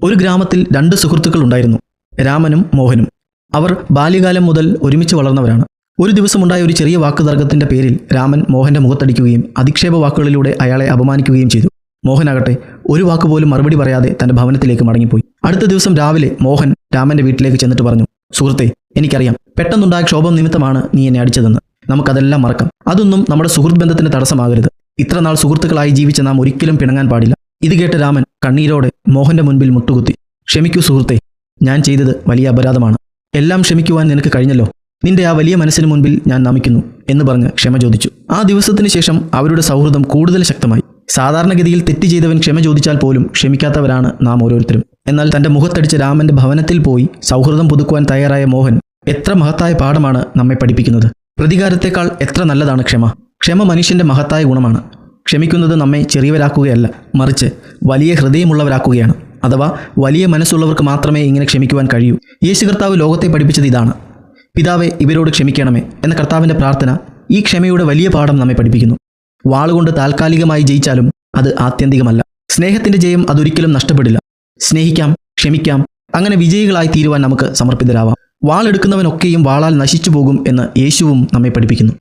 ഒരു ഗ്രാമത്തിൽ 2 സുഹൃത്തുക്കൾ ഉണ്ടായിരുന്നു, രാമനും മോഹനും. അവർ ബാല്യകാലം മുതൽ ഒരുമിച്ച് വളർന്നവരാണ്. ഒരു ദിവസമുണ്ടായ ഒരു ചെറിയ വാക്കുതർക്കത്തിന്റെ പേരിൽ രാമൻ മോഹന്റെ മുഖത്തടിക്കുകയും അധിക്ഷേപ വാക്കുകളിലൂടെ അയാളെ അപമാനിക്കുകയും ചെയ്തു. മോഹനാകട്ടെ ഒരു വാക്കുപോലും മറുപടി പറയാതെ തന്റെ ഭവനത്തിലേക്ക് മടങ്ങിപ്പോയി. അടുത്ത ദിവസം രാവിലെ മോഹൻ രാമന്റെ വീട്ടിലേക്ക് ചെന്നിട്ട് പറഞ്ഞു, സുഹൃത്തെ, എനിക്കറിയാം പെട്ടെന്നുണ്ടായ ക്ഷോഭം നിമിത്തമാണ് നീ എന്നെ അടിച്ചതെന്ന്. നമുക്കതെല്ലാം മറക്കാം. അതൊന്നും നമ്മുടെ സുഹൃത്ത് ബന്ധത്തിന് തടസ്സമാകരുത്. ഇത്ര നാൾ സുഹൃത്തുക്കളായി ജീവിച്ച നാം ഒരിക്കലും പിണങ്ങാൻ പാടില്ല. ഇത് കേട്ട് രാമൻ കണ്ണീരോടെ മോഹന്റെ മുൻപിൽ മുട്ടുകുത്തി. ക്ഷമിക്കൂ സുഹൃത്തെ, ഞാൻ ചെയ്തത് വലിയ അപരാധമാണ്. എല്ലാം ക്ഷമിക്കുവാൻ നിനക്ക് കഴിഞ്ഞല്ലോ. നിന്റെ ആ വലിയ മനസ്സിന് മുൻപിൽ ഞാൻ നമിക്കുന്നു എന്ന് പറഞ്ഞ് ക്ഷമ ചോദിച്ചു. ആ ദിവസത്തിന് ശേഷം അവരുടെ സൗഹൃദം കൂടുതൽ ശക്തമായി. സാധാരണഗതിയിൽ തെറ്റ് ചെയ്തവൻ ക്ഷമ ചോദിച്ചാൽ പോലും ക്ഷമിക്കാത്തവരാണ് നാം ഓരോരുത്തരും. എന്നാൽ തന്റെ മുഖത്തടിച്ച രാമന്റെ ഭവനത്തിൽ പോയി സൗഹൃദം പുതുക്കുവാൻ തയ്യാറായ മോഹൻ എത്ര മഹത്തായ പാഠമാണ് നമ്മെ പഠിപ്പിക്കുന്നത്. പ്രതികാരത്തെക്കാൾ എത്ര നല്ലതാണ് ക്ഷമ. ക്ഷമ മനുഷ്യന്റെ മഹത്തായ ഗുണമാണ്. ക്ഷമിക്കുന്നത് നമ്മെ ചെറിയവരാക്കുകയല്ല, മറിച്ച് വലിയ ഹൃദയമുള്ളവരാക്കുകയാണ്. അഥവാ വലിയ മനസ്സുള്ളവർക്ക് മാത്രമേ ഇങ്ങനെ ക്ഷമിക്കുവാൻ കഴിയൂ. യേശു കർത്താവ് ലോകത്തെ പഠിപ്പിച്ചത് ഇതാണ്. പിതാവേ, ഇവരോട് ക്ഷമിക്കണമേ എന്ന കർത്താവിൻ്റെ പ്രാർത്ഥന ഈ ക്ഷമയുടെ വലിയ പാഠം നമ്മെ പഠിപ്പിക്കുന്നു. വാളുകൊണ്ട് താൽക്കാലികമായി ജയിച്ചാലും അത് ആത്യന്തികമല്ല. സ്നേഹത്തിൻ്റെ ജയം അതൊരിക്കലും നഷ്ടപ്പെടില്ല. സ്നേഹിക്കാം, ക്ഷമിക്കാം, അങ്ങനെ വിജയികളായി തീരുവാൻ നമുക്ക് സമർപ്പിതരാവാം. വാളെടുക്കുന്നവനൊക്കെയും വാളാൽ നശിച്ചു പോകും എന്ന് യേശുവും നമ്മെ പഠിപ്പിക്കുന്നു.